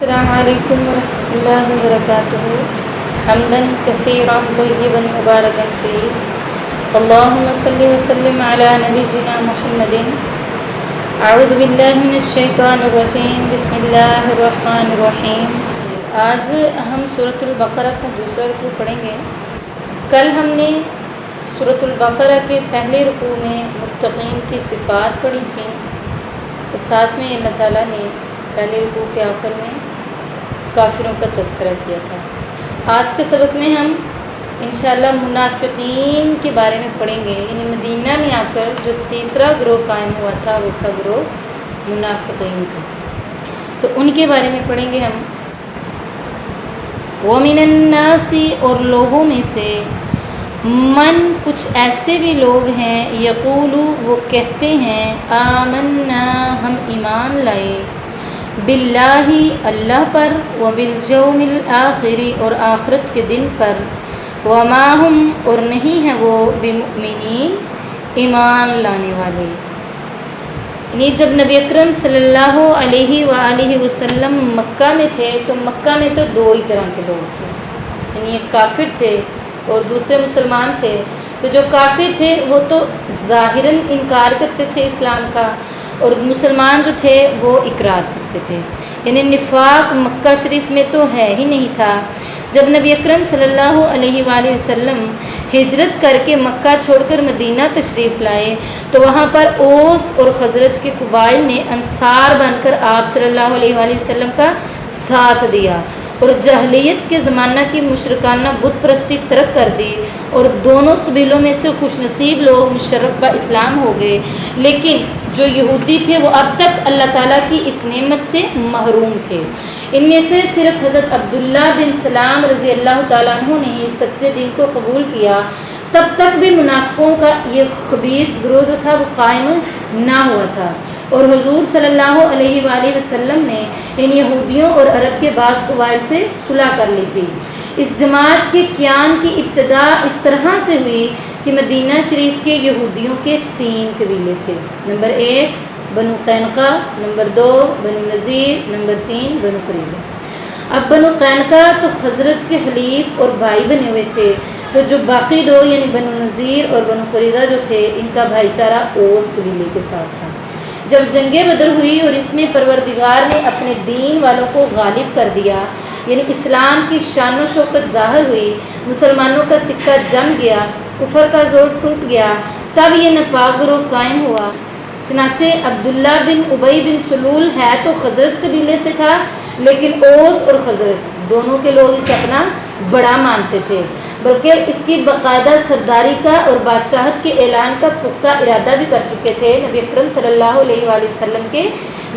السلام علیکم ورحمۃ اللہ وبرکاتہ حمدا کثیرا طیبا مبارکا فیہ اللہم صلی وسلم علی نبینا محمد اعوذ باللہ من الشیطان الرجیم بسم اللہ الرحمن الرحیم۔ آج ہم سورۃ البقرہ کا دوسرا رکوع پڑھیں گے۔ کل ہم نے سورۃ البقرہ کے پہلے رکوع میں متقین کی صفات پڑھی تھیں اور ساتھ میں اللہ تعالیٰ نے پہلے رکوع کے آخر میں کافروں کا تذکرہ کیا تھا۔ آج کے سبق میں ہم انشاءاللہ منافقین کے بارے میں پڑھیں گے، یعنی مدینہ میں آ کر جو تیسرا گروہ قائم ہوا تھا وہ تھا گروہ منافقین کا، تو ان کے بارے میں پڑھیں گے ہم۔ وَمِنَ النَّاسِ اور لوگوں میں سے من کچھ ایسے بھی لوگ ہیں یقولو وہ کہتے ہیں آمنا ہم ایمان لائے باللہ اللہ پر وبالیوم الآخر اور آخرت کے دن پر وما ہم اور نہیں ہیں وہ بمؤمنین ایمان لانے والے۔ یعنی جب نبی اکرم صلی اللہ علیہ وآلہ وسلم مکہ میں تھے تو مکہ میں تو دو ہی طرح کے لوگ تھے، یعنی ایک کافر تھے اور دوسرے مسلمان تھے۔ تو جو کافر تھے وہ تو ظاہراً انکار کرتے تھے اسلام کا، اور مسلمان جو تھے وہ اقرار کرتے تھے، یعنی نفاق مکہ شریف میں تو ہے ہی نہیں تھا۔ جب نبی اکرم صلی اللہ علیہ وآلہ وسلم ہجرت کر کے مکہ چھوڑ کر مدینہ تشریف لائے تو وہاں پر اوس اور خزرج کے قبائل نے انصار بن کر آپ صلی اللہ علیہ وآلہ وسلم کا ساتھ دیا اور جاہلیت کے زمانہ کی مشرکانہ بت پرستی ترک کر دی، اور دونوں قبیلوں میں سے خوش نصیب لوگ مشرف با اسلام ہو گئے۔ لیکن جو یہودی تھے وہ اب تک اللہ تعالیٰ کی اس نعمت سے محروم تھے۔ ان میں سے صرف حضرت عبداللہ بن سلام رضی اللہ تعالیٰ عنہ نے اس سچے دین کو قبول کیا، تب تک بھی منافقوں کا یہ خبیث گروہ جو تھا وہ قائم نہ ہوا تھا، اور حضور صلی اللہ علیہ وآلہ وسلم نے ان یہودیوں اور عرب کے بعض قبائل سے صلح کر لی تھی۔ اس جماعت کے قیام کی ابتدا اس طرح سے ہوئی کہ مدینہ شریف کے یہودیوں کے 3 قبیلے تھے۔ نمبر 1 بنو قینقاع، نمبر 2 بنو نذیر، نمبر 3 بنو قریظہ۔ اب بنو قینقاع تو خزرج کے حلیف اور بھائی بنے ہوئے تھے، تو جو باقی 2 یعنی بنو نذیر اور بنو قریظہ جو تھے ان کا بھائی چارہ اوس قبیلے کے ساتھ تھا۔ جب جنگ بدر ہوئی اور اس میں پروردگار نے اپنے دین والوں کو غالب کر دیا، یعنی اسلام کی شان و شوکت ظاہر ہوئی، مسلمانوں کا سکہ جم گیا، کفر کا زور ٹوٹ گیا، تب یہ ناپاک گروہ قائم ہوا۔ چنانچہ عبداللہ بن ابی بن سلول ہے تو خزرج قبیلے سے تھا، لیکن اوس اور خزرج دونوں کے لوگ اسے اپنا بڑا مانتے تھے، بلکہ اس کی باقاعدہ سرداری کا اور بادشاہت کے اعلان کا پختہ ارادہ بھی کر چکے تھے نبی اکرم صلی اللہ علیہ وآلہ وسلم کے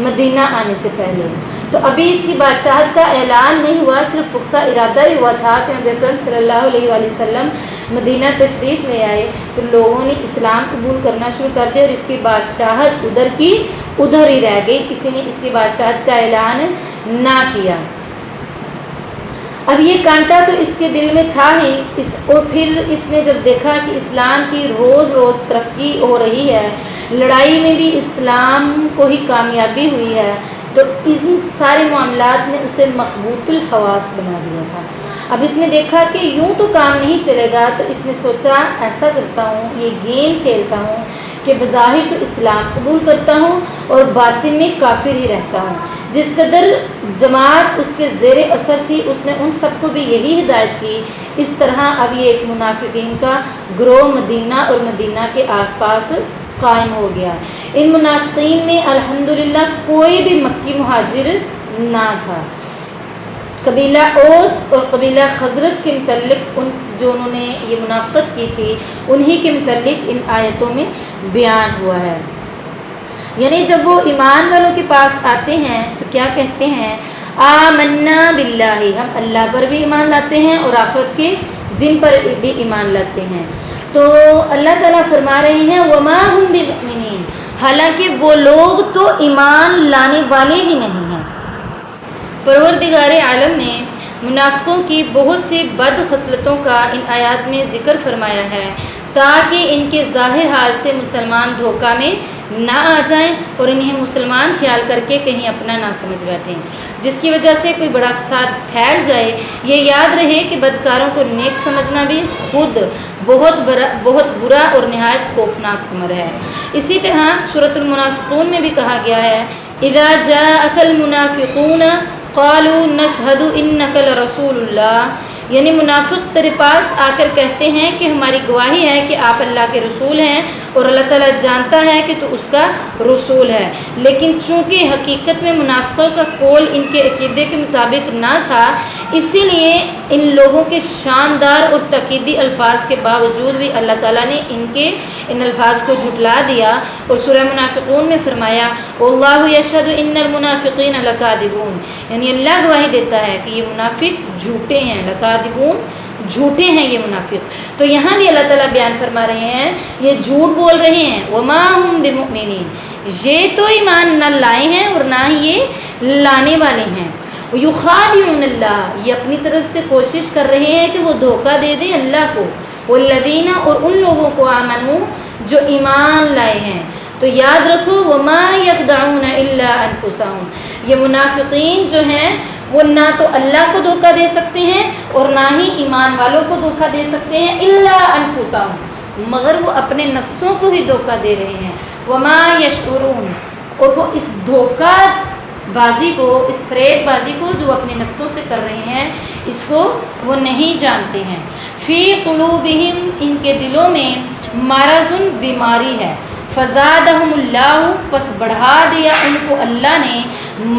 مدینہ آنے سے پہلے۔ تو ابھی اس کی بادشاہت کا اعلان نہیں ہوا، صرف پختہ ارادہ ہی ہوا تھا کہ نبی اکرم صلی اللہ علیہ وآلہ وسلم مدینہ تشریف لے آئے تو لوگوں نے اسلام قبول کرنا شروع کر دیا، اور اس کی بادشاہت ادھر کی ادھر ہی رہ گئی، کسی نے اس کی بادشاہت کا اعلان نہ کیا۔ اب یہ کانٹا تو اس کے دل میں تھا ہی، اور پھر اس نے جب دیکھا کہ اسلام کی روز روز ترقی ہو رہی ہے، لڑائی میں بھی اسلام کو ہی کامیابی ہوئی ہے، تو ان سارے معاملات نے اسے مخبوط الحواس بنا دیا تھا۔ اب اس نے دیکھا کہ یوں تو کام نہیں چلے گا، تو اس نے سوچا ایسا کرتا ہوں، یہ گیم کھیلتا ہوں کہ بظاہر تو اسلام قبول کرتا ہوں اور باطن میں کافر ہی رہتا ہوں۔ جس قدر جماعت اس کے زیر اثر تھی اس نے ان سب کو بھی یہی ہدایت کی۔ اس طرح اب یہ ایک منافقین کا گروہ مدینہ اور مدینہ کے آس پاس قائم ہو گیا۔ ان منافقین میں الحمدللہ کوئی بھی مکی مہاجر نہ تھا۔ قبیلہ اوس اور قبیلہ خزرج کے متعلق انہوں نے یہ منافقت کی تھی، انہی کے متعلق ان آیتوں میں بیان ہوا ہے۔ یعنی جب وہ ایمان والوں کے پاس آتے ہیں تو کیا کہتے ہیں؟ آمنا باللہ، ہم اللہ پر بھی ایمان لاتے ہیں اور آخرت کے دن پر بھی ایمان لاتے ہیں۔ تو اللہ تعالیٰ فرما رہے ہیں وما ہم بمؤمنین، حالانکہ وہ لوگ تو ایمان لانے والے ہی نہیں ہیں۔ پروردگار عالم نے منافقوں کی بہت سی بد خصلتوں کا ان آیات میں ذکر فرمایا ہے تاکہ ان کے ظاہر حال سے مسلمان دھوکہ میں نہ آ جائیں اور انہیں مسلمان خیال کر کے کہیں اپنا نہ سمجھ بیٹھیں۔ جس کی وجہ سے کوئی بڑا فساد پھیل جائے، یہ یاد رہے کہ بدکاروں کو نیک سمجھنا بھی خود بہت برا اور نہایت خوفناک امر ہے۔ اسی طرح سورۃ المنافقون میں بھی کہا گیا ہے اذا جاءک المنافقون قالوا نشهد انک لرسول اللہ، یعنی منافق تیرے پاس آ کر کہتے ہیں کہ ہماری گواہی ہے کہ آپ اللہ کے رسول ہیں اور اللہ تعالیٰ جانتا ہے کہ تو اس کا رسول ہے، لیکن چونکہ حقیقت میں منافقوں کا قول ان کے عقیدے کے مطابق نہ تھا، اسی لیے ان لوگوں کے شاندار اور تاکیدی الفاظ کے باوجود بھی اللہ تعالیٰ نے ان الفاظ کو جھٹلا دیا، اور سورہ منافقون میں فرمایا واللہ یشہد ان المنافقین لکاذبون، یعنی اللہ گواہی دیتا ہے کہ یہ منافق جھوٹے ہیں، لکاذبون جھوٹے ہیں یہ منافق۔ تو یہاں بھی اللہ تعالیٰ بیان فرما رہے ہیں یہ جھوٹ بول رہے ہیں، وما ہم بمؤمنین، یہ تو ایمان نہ لائے ہیں اور نہ ہی یہ لانے والے ہیں، یخادعون اللہ، یہ اپنی طرف سے کوشش کر رہے ہیں کہ وہ دھوکہ دے دیں اللہ کو، والذین، اور ان لوگوں کو آمنوا جو ایمان لائے ہیں۔ تو یاد رکھو وما یخدعون الا انفسہم، یہ منافقین جو ہیں وہ نہ تو اللہ کو دھوکہ دے سکتے ہیں اور نہ ہی ایمان والوں کو دھوکہ دے سکتے ہیں، الا انفسہم، مگر وہ اپنے نفسوں کو ہی دھوکہ دے رہے ہیں، وما یشعرون، اور وہ اس دھوکہ بازی کو، اس فریب بازی کو جو اپنے نفسوں سے کر رہے ہیں، اس کو وہ نہیں جانتے ہیں۔ فی قلوبہم، ان کے دلوں میں مرض، بیماری ہے، فزادہم اللہ، پس بڑھا دیا ان کو اللہ نے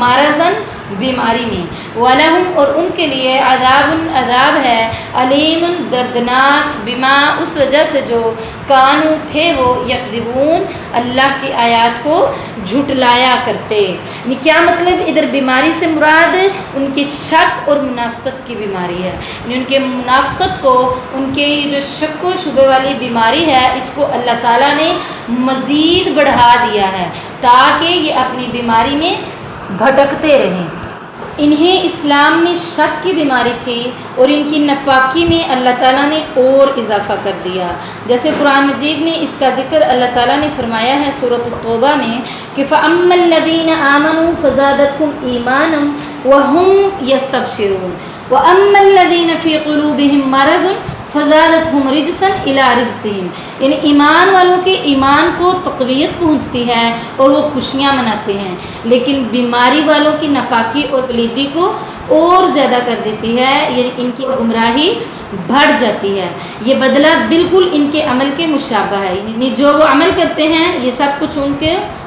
مرضاً، بیماری میں، وَلَهُمْ، اور ان کے لیے عذاب ہے، علیم، دردناک، بما، اس وجہ سے جو کانوا تھے وہ یکذبون، اللہ کی آیات کو جھٹلایا کرتے۔ یعنی کیا مطلب، ادھر بیماری سے مراد ان کی شک اور منافقت کی بیماری ہے، یعنی ان کے منافقت کو، ان کے یہ جو شک و شبہ والی بیماری ہے، اس کو اللہ تعالیٰ نے مزید بڑھا دیا ہے تاکہ یہ اپنی بیماری میں بھٹکتے رہیں۔ انہیں اسلام میں شک کی بیماری تھی اور ان کی ناپاکی میں اللہ تعالیٰ نے اور اضافہ کر دیا، جیسے قرآن مجید میں اس کا ذکر اللہ تعالیٰ نے فرمایا ہے سورۃ التوبہ میں کہ فَأَمَّا الَّذِينَ آمَنُوا فَزَادَتْهُمْ إِيمَانًا وَهُمْ يَسْتَبْشِرُونَ وَأَمَّا الَّذِينَ فِي قُلُوبِهِمْ مَرَضٌ فَزَادَتْهُمْ رِجْسًا إِلَىٰ رِجْسِهِمْ، یعنی ایمان والوں کے ایمان کو تقویت پہنچتی ہے اور وہ خوشیاں مناتے ہیں، لیکن بیماری والوں کی ناپاکی اور پلیدی کو اور زیادہ کر دیتی ہے، یعنی ان کی گمراہی بڑھ جاتی ہے۔ یہ بدلہ بالکل ان کے عمل کے مشابہ ہے، یعنی جو وہ عمل کرتے ہیں یہ سب کچھ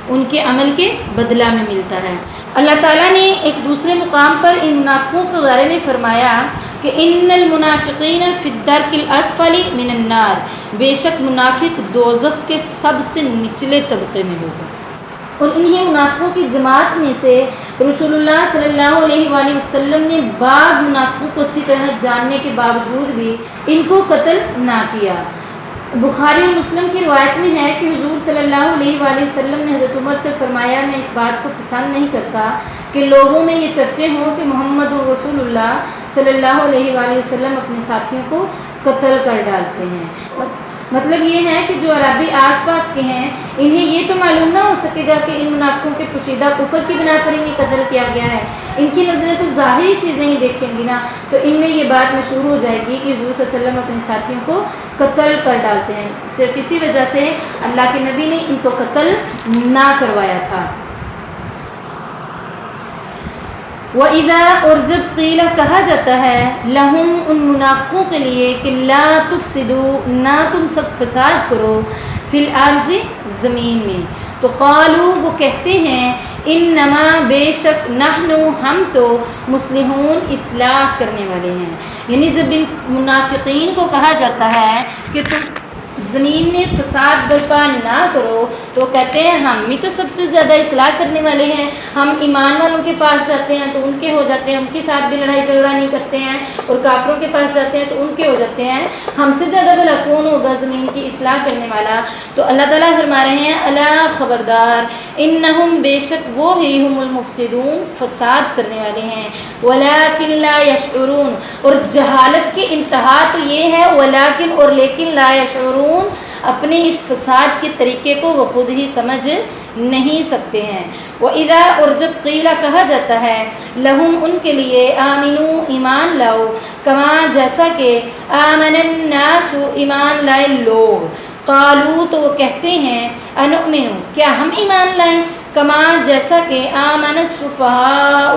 ان کے عمل کے بدلہ میں ملتا ہے۔ اللہ تعالیٰ نے ایک دوسرے مقام پر ان منافقوں کے بارے میں فرمایا کہ ان المنافقین فی الدرک الاسفل من النار، بے شک منافق دوزخ کے سب سے نچلے طبقے میں ہوگا۔ اور انہیں منافقوں کی جماعت میں سے رسول اللہ صلی اللہ علیہ وآلہ وسلم نے بعض منافقوں کو اچھی طرح جاننے کے باوجود بھی ان کو قتل نہ کیا۔ بخاری اور مسلم کی روایت میں ہے کہ حضور صلی اللہ علیہ وآلہ وسلم نے حضرت عمر سے فرمایا میں اس بات کو پسند نہیں کرتا کہ لوگوں میں یہ چرچے ہوں کہ محمد رسول اللہ صلی اللہ علیہ وآلہ وسلم اپنے ساتھیوں کو قتل کر ڈالتے ہیں۔ مطلب یہ ہے کہ جو عربی آس پاس کے ہیں انہیں یہ تو معلوم نہ ہو سکے گا کہ ان منافقوں کے پوشیدہ کفر کی بنا پر انہیں قتل کیا گیا ہے، ان کی نظریں تو ظاہری چیزیں ہی دیکھیں گی نا، تو ان میں یہ بات مشہور ہو جائے گی کہ حضور صلی اللہ علیہ وسلم اپنے ساتھیوں کو قتل کر ڈالتے ہیں، صرف اسی وجہ سے اللہ کے نبی نے ان کو قتل نہ کروایا تھا۔ وَإِذَا، اور جب قیل کہا جاتا ہے لہم ان منافقوں کے لیے کہ لا تفسدوا، نہ تم سب فساد کرو، فی الارض، زمین میں، تو قالوا، وہ کہتے ہیں انما، بے شک، نحن، ہم تو، مصلحون، اصلاح کرنے والے ہیں۔ یعنی جب ان منافقین کو کہا جاتا ہے کہ تم زمین میں فساد برپا نہ کرو تو کہتے ہیں ہم ہی تو سب سے زیادہ اصلاح کرنے والے ہیں، ہم ایمان والوں کے پاس جاتے ہیں تو ان کے ہو جاتے ہیں، ان کے ساتھ بھی لڑائی جھگڑا نہیں کرتے ہیں، اور کافروں کے پاس جاتے ہیں تو ان کے ہو جاتے ہیں، ہم سے زیادہ بھلا کون ہوگا زمین کی اصلاح کرنے والا؟ تو اللہ تعالیٰ فرما رہے ہیں الا، خبردار، انہم، بے شک وہ ہی، ہم المفسدون، فساد کرنے والے ہیں، ولکن لا یشعرون، اور جہالت کی انتہا تو یہ ہے ولکن، اور لیکن، لا یشعرون، اپنے اس فساد کے طریقے کو وہ خود ہی سمجھ نہیں سکتے ہیں۔ وَإِذَا اور جب قیل کہا جاتا ہے لہم ان کے لیے آمنو ایمان لاؤ، کما جیسا کہ آمن الناس ایمان لائے لوگ، قالو تو وہ کہتے ہیں انؤمن کیا ہم ایمان لائیں، کما جیسا کہ آمن السفہاء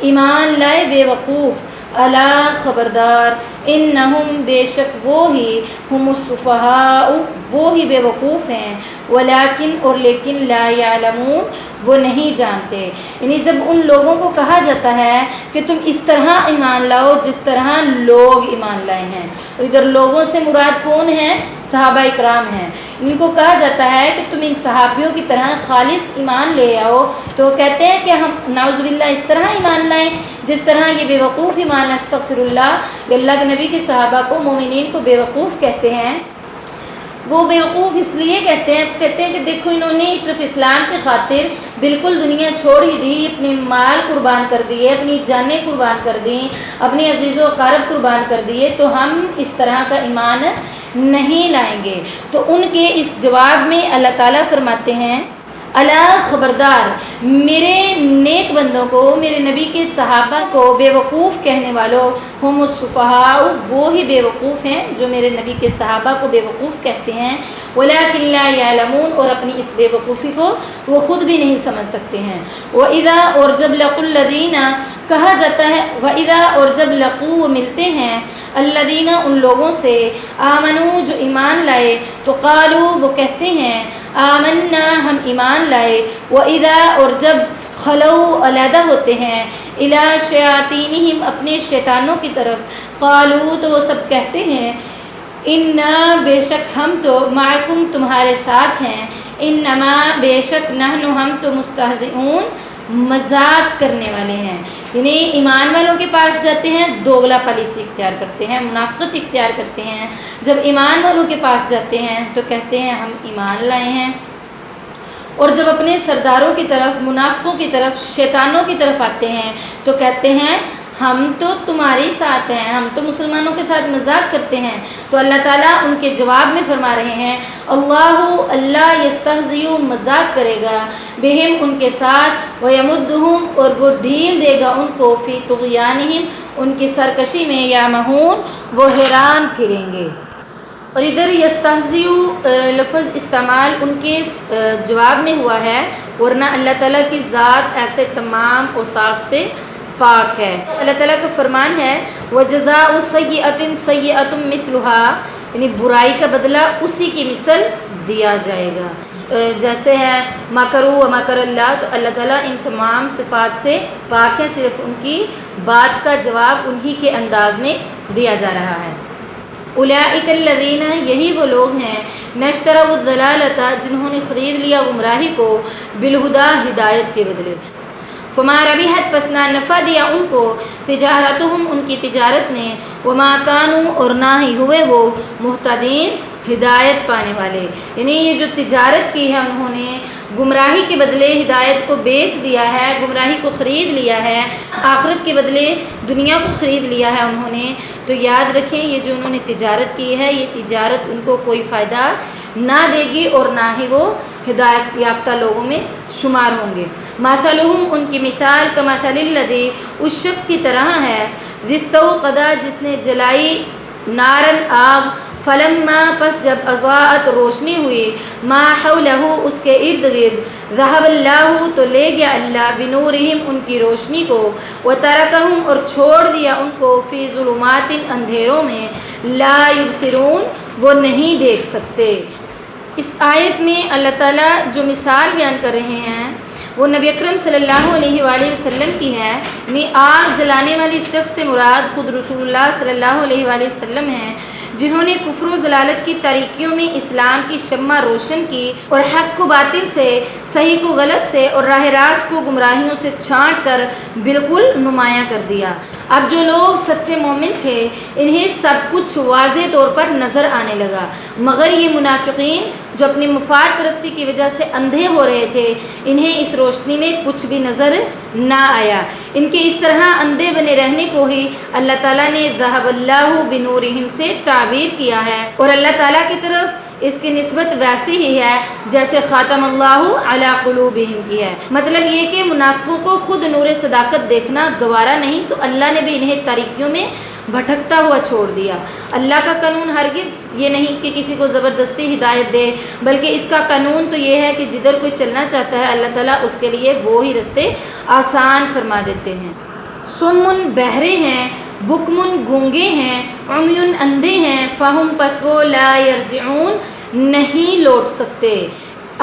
ایمان لائے بے وقوف، الا خبردار انہم بے شک وہ ہی ہم السفہاء وہ ہی بے وقوف ہیں، ولیکن اور لیکن لا یعلمون وہ نہیں جانتے۔ یعنی جب ان لوگوں کو کہا جاتا ہے کہ تم اس طرح ایمان لاؤ جس طرح لوگ ایمان لائے ہیں، اور ادھر لوگوں سے مراد کون ہیں؟ صحابہ اکرام ہیں۔ ان کو کہا جاتا ہے کہ تم ان صحابیوں کی طرح خالص ایمان لے آؤ، تو وہ کہتے ہیں کہ ہم نعوذ باللہ اس طرح ایمان لائیں جس طرح یہ بے وقوف ایمان لائیں۔ استغفر اللہ، یہ اللہ کے نبی کے صحابہ کو، مومنین کو بے وقوف کہتے ہیں۔ وہ بے وقوف اس لیے کہتے ہیں کہ دیکھو انہوں نے صرف اسلام کی خاطر بالکل دنیا چھوڑ ہی دی، اپنے مال قربان کر دیے، اپنی جانیں قربان کر دیں، اپنے عزیز و اقارب قربان کر دیے، تو ہم اس طرح کا ایمان نہیں لائیں گے۔ تو ان کے اس جواب میں اللہ تعالیٰ فرماتے ہیں الا خبردار میرے نیک بندوں کو، میرے نبی کے صحابہ کو بے وقوف کہنے والوں، ہم السفہاء وہ ہی بے وقوف ہیں جو میرے نبی کے صحابہ کو بے وقوف کہتے ہیں، ولیکن لا یعلمون اور اپنی اس بے وقوفی کو وہ خود بھی نہیں سمجھ سکتے ہیں۔ وَإِذَا اور جب لقوا الذین کہا جاتا ہے، وَإِذَا اور جب لقوا وہ ملتے ہیں الذین ان لوگوں سے آمنوا جو ایمان لائے، تو قالوا وہ کہتے ہیں آمنا ہم ایمان لائے، وَإِذَا اور جب خلو علیحدہ ہوتے ہیں الی شیاطینہم اپنے شیطانوں کی طرف، قالوا تو وہ سب کہتے ہیں انا بے شک ہم تو معکم تمہارے ساتھ ہیں، انما بے شک نحن ہم تو مستہزئون مذاق کرنے والے ہیں۔ یعنی ایمان والوں کے پاس جاتے ہیں دوگلا پالیسی اختیار کرتے ہیں، منافقت اختیار کرتے ہیں، جب ایمان والوں کے پاس جاتے ہیں تو کہتے ہیں ہم ایمان لائے ہیں، اور جب اپنے سرداروں کی طرف، منافقوں کی طرف، شیطانوں کی طرف آتے ہیں تو کہتے ہیں ہم تو تمہارے ساتھ ہیں، ہم تو مسلمانوں کے ساتھ مذاق کرتے ہیں۔ تو اللہ تعالیٰ ان کے جواب میں فرما رہے ہیں اللہ یستہزئ مذاق کرے گا بہم ان کے ساتھ، ویمدہم اور وہ ڈھیل دے گا ان کو فی طغیانہم ان کی سرکشی میں، یعمہون وہ حیران پھریں گے۔ اور ادھر یستہزئ لفظ استعمال ان کے جواب میں ہوا ہے، ورنہ اللہ تعالیٰ کی ذات ایسے تمام اوصاف سے پاک ہے۔ اللہ تعالیٰ کا فرمان ہے وَجَزَاءُ سَيِّئَةٍ سَيِّئَةٌ مِثْلُهَا، یعنی برائی کا بدلہ اسی کی مثل دیا جائے گا۔ جیسے ہے مکروا ومکر اللہ، تو اللہ تعالیٰ ان تمام صفات سے پاک ہے، صرف ان کی بات کا جواب انہی کے انداز میں دیا جا رہا ہے۔ اولئک الذین یہی وہ لوگ ہیں نشتروا الضلالۃ جنہوں نے خرید لیا گمراہی کو بالہدیٰ ہدایت کے بدلے، فما ربحت پس نہ نفع دیا ان کو تجارتہم ان کی تجارت نے، وما کانوا اور نہ ہی ہوئے وہ مہتدین ہدایت پانے والے۔ یعنی یہ جو تجارت کی ہے انہوں نے گمراہی کے بدلے ہدایت کو بیچ دیا ہے، گمراہی کو خرید لیا ہے، آخرت کے بدلے دنیا کو خرید لیا ہے انہوں نے، تو یاد رکھیں یہ جو انہوں نے تجارت کی ہے یہ تجارت ان کو کوئی فائدہ نہ دے گی اور نہ ہی وہ ہدایت یافتہ لوگوں میں شمار ہوں گے۔ مثلہم ان کی مثال کمثل الذی اس شخص کی طرح ہے ذی استوقد جس نے جلائی نارن آگ، فلما پس جب اضاءت روشنی ہوئی ما حولہ اس کے ارد گرد، ذہب اللہ تو لے گیا اللہ بنورہم ان کی روشنی کو، وترکہم اور چھوڑ دیا ان کو فی ظلمات اندھیروں میں، لا یبصرون وہ نہیں دیکھ سکتے۔ اس آیت میں اللہ تعالیٰ جو مثال بیان کر رہے ہیں وہ نبی اکرم صلی اللہ علیہ وآلہ وسلم کی ہے، یعنی آگ جلانے والی شخص سے مراد خود رسول اللہ صلی اللہ علیہ وآلہ وسلم ہیں، جنہوں نے کفر و ضلالت کی تاریکیوں میں اسلام کی شمع روشن کی اور حق کو باطل سے، صحیح کو غلط سے اور راہ راست کو گمراہیوں سے چھانٹ کر بالکل نمایاں کر دیا۔ اب جو لوگ سچے مومن تھے انہیں سب کچھ واضح طور پر نظر آنے لگا، مگر یہ منافقین جو اپنی مفاد پرستی کی وجہ سے اندھے ہو رہے تھے انہیں اس روشنی میں کچھ بھی نظر نہ آیا۔ ان کے اس طرح اندھے بنے رہنے کو ہی اللہ تعالیٰ نے ذہب اللہ بنورہم سے تعبیر کیا ہے، اور اللہ تعالیٰ کی طرف اس کی نسبت ویسی ہی ہے جیسے خاتم اللہ علی قلوبہم کی ہے۔ مطلب یہ کہ منافقوں کو خود نور صداقت دیکھنا گوارا نہیں تو اللہ نے بھی انہیں تاریکیوں میں بھٹکتا ہوا چھوڑ دیا۔ اللہ کا قانون ہرگز یہ نہیں کہ کسی کو زبردستی ہدایت دے، بلکہ اس کا قانون تو یہ ہے کہ جدھر کوئی چلنا چاہتا ہے اللہ تعالیٰ اس کے لیے وہی رستے آسان فرما دیتے ہیں۔ سمن بہرے ہیں، بکمن گونگے ہیں، عمیون اندھے ہیں، فہم پس وہ لا یرجعون نہیں لوٹ سکتے۔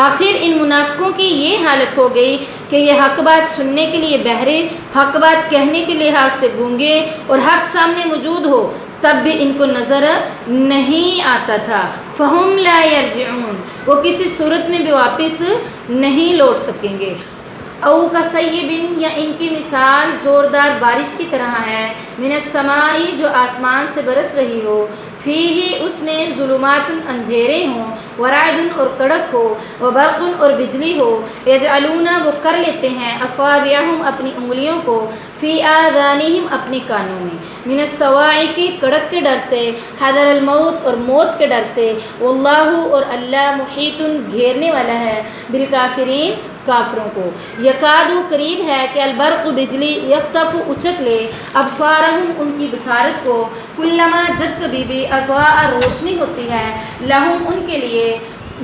آخر ان منافقوں کی یہ حالت ہو گئی کہ یہ حق بات سننے کے لیے بہرے، حق بات کہنے کے لحاظ سے گونگے اور حق سامنے موجود ہو تب بھی ان کو نظر نہیں آتا تھا۔ فہم لا یرجعون، وہ کسی صورت میں بھی واپس نہیں لوٹ سکیں گے۔ او کصیبن، یا ان کی مثال زوردار بارش کی طرح ہے، من السماء جو آسمان سے برس رہی ہو، فیہ اس میں ظلمات اندھیرے ہوں، ورعد اور کڑک ہو، وبرق اور بجلی ہو، یجعلون وہ کر لیتے ہیں، اصابعہم اپنی انگلیوں کو، فی آذانہم اپنے کانوں میں، من الصواعق کڑک کے ڈر سے، حذر الموت اور موت کے ڈر سے، واللہ اور اللہ محیط گھیرنے والا ہے، بالکافرین کافروں کو۔ یکادو قریب ہے کہ البرق بجلی، یخطف اچک لے، ابصارہم ان کی بصارت کو، کلما جب کبھی بھی اضاء روشنی ہوتی ہے، لہم ان کے لیے،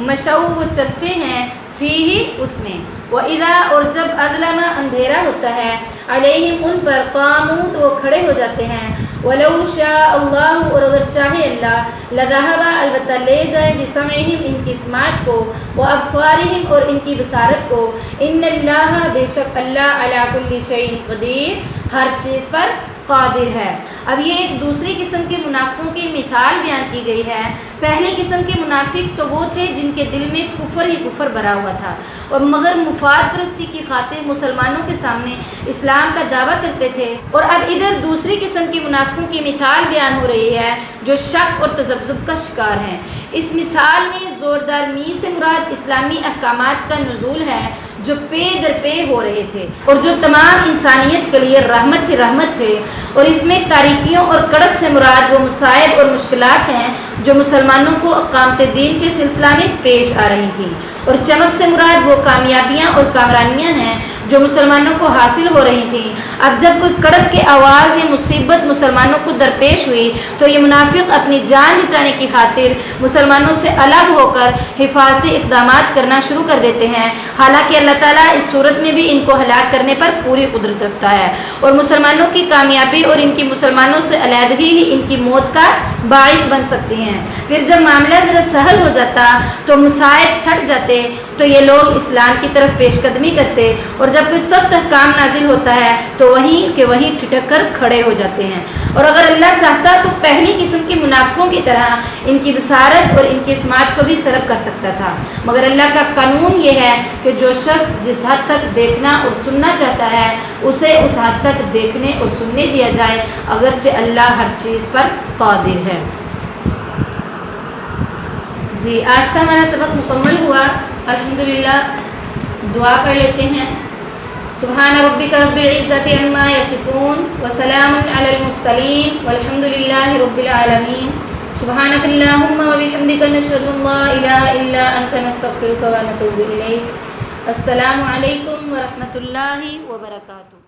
مشو وہ چلتے ہیں، فیہ اس میں، وَإِذَا اور جب اظلم اندھیرا ہوتا ہے، علیہم ان پر، قاموا تو وہ کھڑے ہو جاتے ہیں، وَلَوْ شَاءَ اللَّهُ اور اگر چاہے اللہ، لَذَهَبَ البتہ لے جائے بِسَمْعِهِمْ ان کی سماعت کو، وَأَبْصَارِهِمْ اور ان کی بصارت کو، إِنَّ اللَّهَ بے شک اللہ عَلَى كُلِّ شَيْءٍ قدیر ہر چیز پر قادر ہے۔ اب یہ ایک دوسری قسم کے منافقوں کی مثال بیان کی گئی ہے۔ پہلی قسم کے منافق تو وہ تھے جن کے دل میں کفر ہی کفر بھرا ہوا تھا اور مگر مفاد پرستی کی خاطر مسلمانوں کے سامنے اسلام کا دعویٰ کرتے تھے، اور اب ادھر دوسری قسم کی منافقوں کی مثال بیان ہو رہی ہے جو شک اور تذبذب کا شکار ہیں۔ اس مثال میں زوردار می سے مراد اسلامی احکامات کا نزول ہے جو پے در پے ہو رہے تھے اور جو تمام انسانیت کے لیے رحمت ہی رحمت تھے، اور اس میں تاریکیوں اور کڑک سے مراد وہ مصائب اور مشکلات ہیں جو مسلمانوں کو اقامت دین کے سلسلہ میں پیش آ رہی تھیں، اور چمک سے مراد وہ کامیابیاں اور کامرانیاں ہیں جو مسلمانوں کو حاصل ہو رہی تھیں۔ اب جب کوئی کڑک کے آواز یا مصیبت مسلمانوں کو درپیش ہوئی تو یہ منافق اپنی جان بچانے کی خاطر مسلمانوں سے الگ ہو کر حفاظتی اقدامات کرنا شروع کر دیتے ہیں، حالانکہ اللہ تعالیٰ اس صورت میں بھی ان کو ہلاک کرنے پر پوری قدرت رکھتا ہے، اور مسلمانوں کی کامیابی اور ان کی مسلمانوں سے علیحدگی ہی ان کی موت کا باعث بن سکتی ہیں۔ پھر جب معاملہ ذرا سہل ہو جاتا تو مصائب چھٹ جاتے تو یہ لوگ اسلام کی طرف پیش قدمی کرتے، اور جب کوئی سخت احکام نازل ہوتا ہے تو وہیں کہ وہیں ٹھٹک کر کھڑے ہو جاتے ہیں، اور اگر اللہ چاہتا تو پہلی قسم کے منافقوں کی طرح ان کی بصارت اور ان کی سماعت کو بھی سلب کر سکتا تھا، مگر اللہ کا قانون یہ ہے کہ جو شخص جس حد تک دیکھنا اور سننا چاہتا ہے اسے اس حد تک دیکھنے اور سننے دیا جائے، اگرچہ اللہ ہر چیز پر قادر ہے۔ جی آج کا ہمارا سبق مکمل ہوا، الحمدللہ۔ دعا کر لیتے ہیں۔ سبحان ربک رب العزت عما یصفون وسلام علی المرسلین والحمد للہ رب العالمین۔ سبحانک اللہم وبحمدک نشہد ان لا الہ الا انت نستغفرک ونتوب الیک۔ السلام علیکم ورحمۃ اللہ وبرکاتہ۔